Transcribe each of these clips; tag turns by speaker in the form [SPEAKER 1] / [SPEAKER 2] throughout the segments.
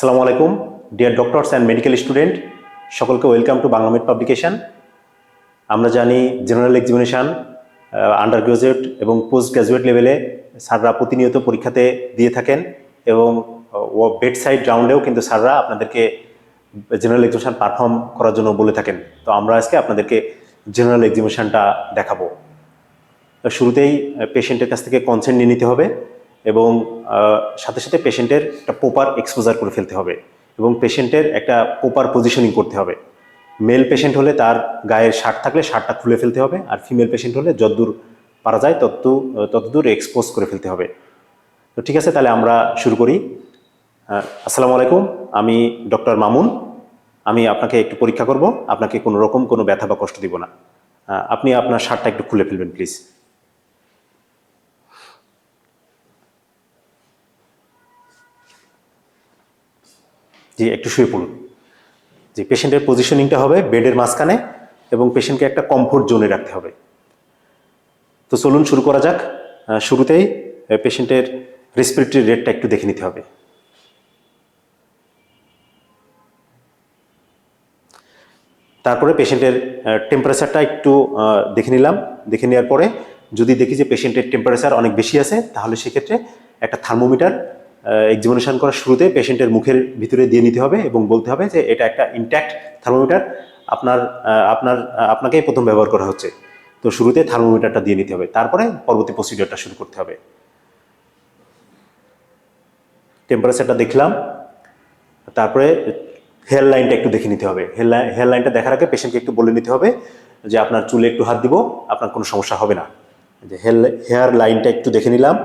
[SPEAKER 1] আসসালামু আলাইকুম dear doctors and medical student, সকলকে ওয়েলকাম টু বাংলামেড পাবলিকেশন। আমরা জানি জেনারেল এক্সামিনেশান আন্ডার গ্রাজুয়েট এবং পোস্ট গ্রাজুয়েট লেভেলে স্যাররা প্রতিনিয়ত পরীক্ষাতে দিয়ে থাকেন এবং বেড সাইড রাউন্ডেও কিন্তু স্যাররা আপনাদেরকে জেনারেল এক্সামিনেশান পারফর্ম করার জন্য বলে থাকেন। তো আমরা আজকে আপনাদেরকে জেনারেল এক্সামিনেশানটা দেখাবো। শুরুতেই পেশেন্টের কাছ থেকে কনসেন্ট নিয়ে নিতে হবে এবং সাথে সাথে পেশেন্টের একটা প্রপার এক্সপোজার করে ফেলতে হবে এবং পেশেন্টের একটা প্রপার পজিশনিং করতে হবে। মেল পেশেন্ট হলে তার গায়ের শার্ট থাকলে শার্টটা খুলে ফেলতে হবে, আর ফিমেল পেশেন্ট হলে যতদূর পারা যায় ততদূর এক্সপোজ করে ফেলতে হবে। তো ঠিক আছে, তাহলে আমরা শুরু করি। আসসালামু আলাইকুম, আমি ডক্টর মামুন। আমি আপনাকে একটু পরীক্ষা করব, আপনাকে কোনো রকম কোনো ব্যথা বা কষ্ট দিব না। আপনি আপনার শার্টটা একটু খুলে ফেলবেন প্লিজ। জি, একটু শুয়ে পড়ুন। জি, পেশেন্টের পজিশনিংটা হবে বেডের মাঝখানে এবং পেশেন্টকে একটা কমফোর্ট জোনে রাখতে হবে। তো চলুন শুরু করা যাক। শুরুতেই পেশেন্টের রেসপিরেটরি রেটটা একটু দেখে নিতে হবে। তারপরে পেশেন্টের টেম্পারেচারটা একটু দেখে নিলাম। দেখে নেওয়ার পরে যদি দেখি যে পেশেন্টের টেম্পারেচার অনেক বেশি আছে, তাহলে সেক্ষেত্রে একটা থার্মোমিটার এক্সামিনেশন করার শুরুতে পেশেন্টের মুখের ভিতরে দিয়ে নিতে হবে এবং বলতে হবে যে এটা একটা ইনট্যাক্ট থার্মোমিটার, আপনাকেই প্রথম ব্যবহার করা হচ্ছে। তো শুরুতে থার্মোমিটারটা দিয়ে নিতে হবে, তারপরে পরবর্তী প্রসিডিওরটা শুরু করতে হবে। টেম্পারেচারটা দেখলাম, তারপরে হেয়ার লাইনটা একটু দেখে নিতে হবে। হেয়ার লাইনটা দেখার আগে পেশেন্টকে একটু বলে নিতে হবে যে আপনার চুলে একটু হাত দিব, আপনার কোনো সমস্যা হবে না। যে হেয়ার লাইনটা একটু দেখে নিলাম।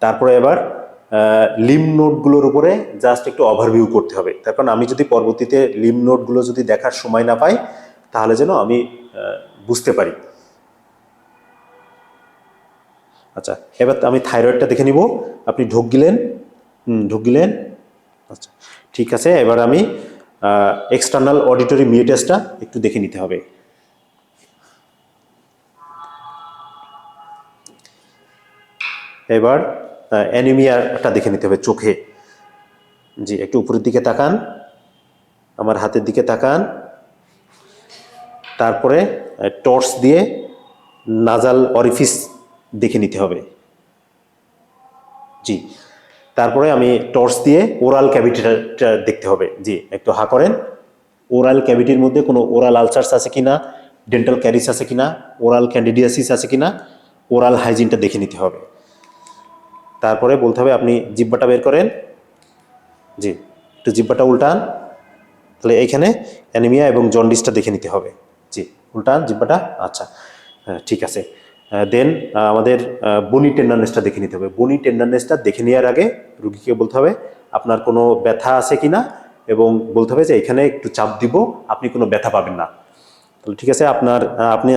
[SPEAKER 1] তারপরে এবার লিম্ফ নোডগুলোর উপরে জাস্ট একটু ওভারভিউ করতে হবে। তার কারণ আমি যদি পরবর্তীতে লিম্ফ নোডগুলো যদি দেখার সময় না পাই, তাহলে যেন আমি বুঝতে পারি। আচ্ছা, এবার আমি থাইরয়েডটা দেখে নিব। আপনি ঢোক গিলেন, আচ্ছা ঠিক আছে। এবার আমি এক্সটার্নাল অডিটরি মিউটেসটা একটু দেখে নিতে হবে। এবার অ্যানিমিয়াটা দেখে নিতে হবে চোখে। জি, একটু উপরের দিকে তাকান, আমার হাতের দিকে তাকান। তারপরে টর্চ দিয়ে নাজাল অরিফিস দেখে নিতে হবে। জি, তারপরে আমি টর্চ দিয়ে ওরাল ক্যাভিটিটা দেখতে হবে। জি, একটু হা করেন। ওরাল ক্যাভিটির মধ্যে কোনো ওরাল আলসার্স আছে কিনা, ডেন্টাল ক্যারিস আছে কিনা, ওরাল ক্যান্ডিডিয়াসিস আছে কিনা, ওরাল হাইজিনটা দেখে নিতে হবে। তারপরে বলতে হবে আপনি জিহ্বাটা বের করেন। জি, একটু জিহ্বাটা উল্টান। তাহলে এইখানে অ্যানিমিয়া এবং জন্ডিসটা দেখে নিতে হবে। জি, উল্টান জিহ্বাটা। আচ্ছা, ঠিক আছে। দেন আমাদের বনি টেন্ডারনেসটা দেখে নিতে হবে। বনি টেন্ডারনেসটা দেখে নেওয়ার আগে রুগীকে বলতে হবে আপনার কোনো ব্যথা আছে কিনা এবং বলতে হবে যে এখানে একটু চাপ দিব, আপনি কোনো ব্যথা পাবেন না। তাহলে ঠিক আছে,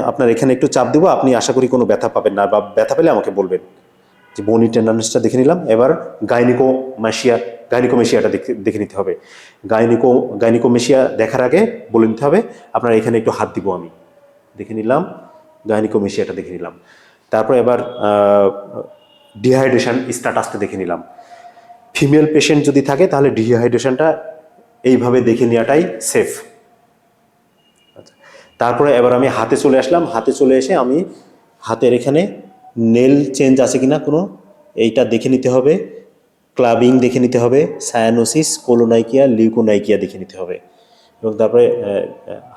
[SPEAKER 1] আপনার এখানে একটু চাপ দিব, আপনি আশা করি কোনো ব্যথা পাবেন না, বা ব্যথা পেলে আমাকে বলবেন। যে বনি টেন্ডারনেসটা দেখে নিলাম। এবার গাইনিকোমেশিয়াটা দেখে নিতে হবে। গাইনিকোমেশিয়া দেখার আগে বলে নিতে হবে আপনার এখানে একটু হাত দিব আমি। দেখে নিলাম, গাইনিকোমেশিয়াটা দেখে নিলাম। তারপর এবার ডিহাইড্রেশন স্ট্যাটাসটা দেখে নিলাম। ফিমেল পেশেন্ট যদি থাকে তাহলে ডিহাইড্রেশনটা এইভাবে দেখে নেওয়াটাই সেফ। আচ্ছা, তারপরে এবার আমি হাতে চলে আসলাম। হাতে চলে এসে আমি হাতের এখানে নেল চেঞ্জ আছে কিনা কোনো, এইটা দেখে নিতে হবে। ক্লাবিং দেখে নিতে হবে, সায়ানোসিস, কোলোনাইকিয়া, লিউকোনাইকিয়া দেখে নিতে হবে। এবং তারপরে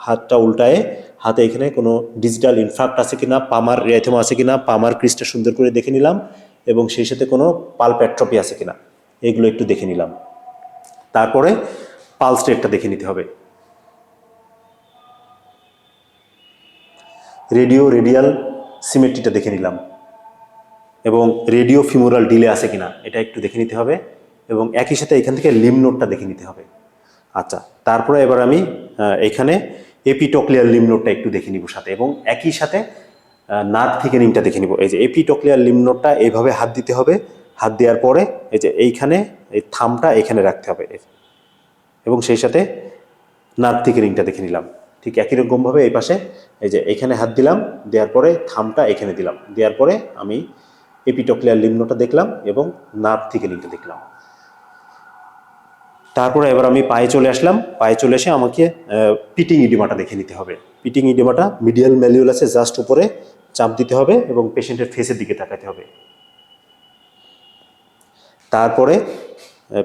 [SPEAKER 1] হাতটা উল্টায় হাতে এখানে কোনো ডিজিটাল ইনফ্রাক্ট আছে কিনা, পামার রিয়াথেমা আছে কিনা, পামার ক্রিজটা সুন্দর করে দেখে নিলাম এবং সেই সাথে কোনো পালপ অ্যাট্রপি আছে কিনা, এগুলো একটু দেখে নিলাম। তারপরে পালস রেটটা দেখে নিতে হবে। রেডিয়াল সিমেট্রিটা দেখে নিলাম এবং রেডিও ফিমোরাল ডিলে আছে কিনা এটা একটু দেখে নিতে হবে এবং একই সাথে এখান থেকে লিম্ফ নোডটা দেখে নিতে হবে। আচ্ছা, তারপরে এবার আমি এখানে এপিটক্লিয়ার লিম্ফ নোডটা একটু দেখে নিব সাথে, এবং একই সাথে নার্ভ থিকেনিংটা দেখে নিব। এই যে এপিটক্লিয়ার লিম্ফ নোডটা এইভাবে হাত দিতে হবে। হাত দেওয়ার পরে এই যে এইখানে এই থামটা এখানে রাখতে হবে এবং সেই সাথে নার্ভ থিকেনিংটা দেখে নিলাম। ঠিক একই রকমভাবে এই পাশে এই যে এখানে হাত দিলাম, দেওয়ার পরে থামটা এখানে দিলাম, দেওয়ার পরে আমি এপিটক্লিয়ার লিম্ফ নোডটা দেখলাম এবং নার্ভ থিকেনিংটা দেখলাম। তারপরে এবার আমি পায়ে চলে আসলাম, পায়ে চলে এসে আমাকে পিটিং ইডিমাটা দেখে নিতে হবে। পিটিং ইডিমাটা মিডিয়াল ম্যালিউলাসে জাস্ট উপরে চাপ দিতে হবে এবং পেশেন্টের ফেসের দিকে তাকাতে হবে। তারপরে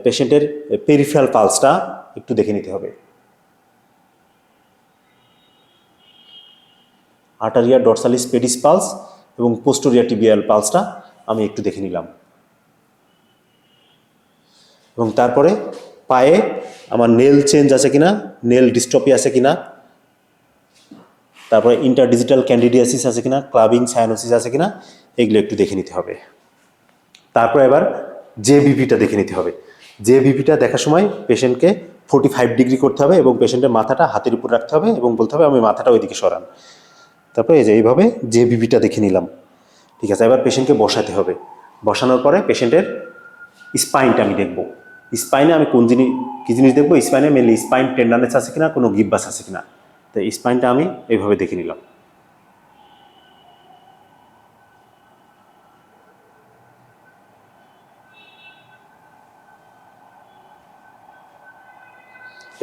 [SPEAKER 1] পেশেন্টের পেরিফেরাল পালসটা একটু দেখে নিতে হবে। আর্টারিয়া ডরসালিস পেডিস পালস এবং পোস্টোরিয়া টিবিয়াল পালসটা আমি একটু দেখে নিলাম। এবং তারপরে পায়ে আমার নেল চেঞ্জ আছে কিনা, নেল ডিস্ট্রপি আছে কিনা, তারপরে ইন্টারডিজিটাল ক্যান্ডিডিয়াসিস আছে কিনা, ক্লাবিং সায়ানোসিস আছে কিনা, এগুলো একটু দেখে নিতে হবে। তারপরে এবার জেবিভিটা দেখে নিতে হবে। জেবিভিটা দেখার সময় পেশেন্টকে 45 ডিগ্রি করতে হবে এবং পেশেন্টের মাথাটা হাতের উপর রাখতে হবে এবং বলতে হবে আমি মাথাটা ওইদিকে সরান। তারপরে এই যে এইভাবে জেবিভিটা দেখে নিলাম। ঠিক আছে, এবার পেশেন্টকে বসাতে হবে। বসানোর পরে পেশেন্টের স্পাইনটা আমি দেখব। স্পাইনে আমি কী জিনিস দেখবো? স্পাইনে মেনলি স্পাইন টেন্ডারনেস আছে কিনা, কোনো গিব্বাস আছে কিনা। তো স্পাইনটা আমি এইভাবে দেখে নিলাম।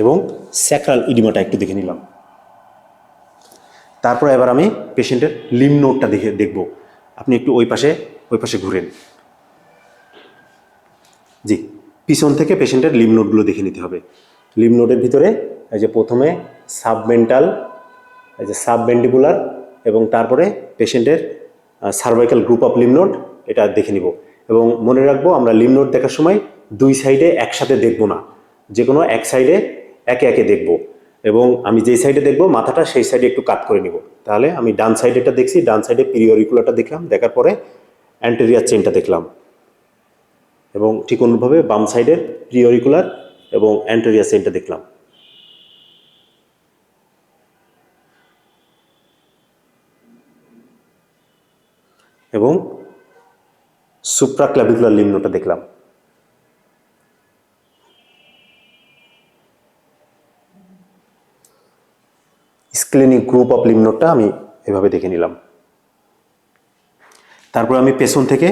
[SPEAKER 1] এবং স্যাক্রাল ইডিমাটা একটু দেখে নিলাম। তারপর এবার আমি পেশেন্টের লিম্ফ নোডটা দেখব। আপনি একটু ওই পাশে ঘুরেন। জি, পিছন থেকে পেশেন্টের লিম্ফ নোডগুলো দেখে নিতে হবে। লিম্ফ নোডের ভিতরে এই যে প্রথমে সাবমেন্টাল, এই যে সাবমেন্ডিবুলার এবং তারপরে পেশেন্টের cervical group of lymph node, এটা দেখে নিব। এবং মনে রাখবো আমরা লিম্ফ নোড দেখার সময় দুই সাইডে একসাথে দেখব না, যে কোনো এক সাইডে একে একে দেখব। এবং আমি যেই সাইডে দেখব মাথাটা সেই সাইডে একটু কাট করে নিব। তাহলে আমি ডান সাইডেটা দেখছি, ডান সাইডে পিরিয়রিকুলারটা দেখলাম, দেখার পরে অ্যান্টেরিয়ার চেনটা দেখলাম। এবং ঠিক অনুভাবে বাম সাইডের প্রিয়রিকুলার এবং অ্যান্টেরিয়ার চেনটা দেখলাম। এবং সুপ্রাক্লাভিকুলার লিম্ফ নোডটা দেখলাম। স্ক্লেনিক গ্রুপ অফ লিম্ফ নোডটা আমি এভাবে দেখে নিলাম। তারপর আমি পেছন থেকে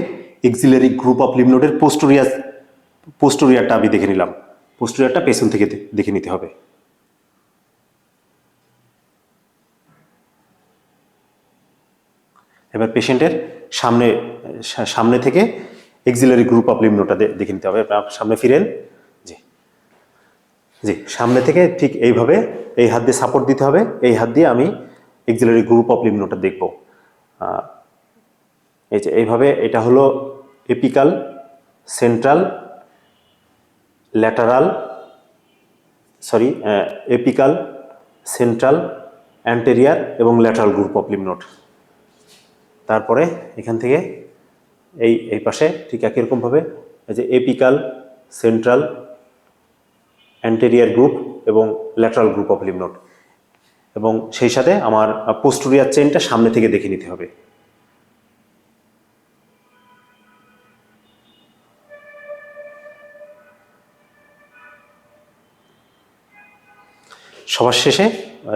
[SPEAKER 1] এক্সিলারি গ্রুপ অফ লিম্ফ নোডের পোস্টোরিয়ারটা আমি দেখে নিলাম। পোস্টোরিয়ারটা পেছন থেকে দেখে নিতে হবে। এবার পেশেন্টের সামনে থেকে এক্সিলারি গ্রুপ অফ লিম্ফ নোডটা দেখে নিতে হবে। সামনে ফিরেন। জি জি, সামনে থেকে ঠিক এইভাবে এই হাত দিয়ে সাপোর্ট দিতে হবে। এই হাত দিয়ে আমি এক্সিলারি গ্রুপ অফ লিম্ফ নোডটা দেখব। এই যে এইভাবে, এটা হলো apical, central, apical, central, anterior এবং lateral group of lymph node. তারপরে এখান থেকে এই পাশে ঠিক একই রকমভাবে এই যে এপিকাল, সেন্ট্রাল, অ্যান্টেরিয়ার গ্রুপ এবং lateral group of lymph node. এবং সেই সাথে আমার পোস্টেরিয়র চেইনটা সামনে থেকে দেখে নিতে হবে। সবার শেষে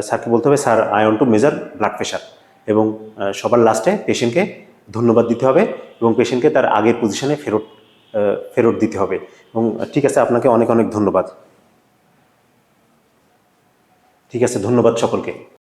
[SPEAKER 1] স্যারকে বলতে হবে, sir I want to measure blood pressure. এবং সবার লাস্টে পেশেন্টকে ধন্যবাদ দিতে হবে এবং পেশেন্টকে তার আগের পজিশনে ফেরত দিতে হবে। এবং ঠিক আছে, আপনাকে অনেক অনেক ধন্যবাদ। ঠিক আছে, ধন্যবাদ সকলকে।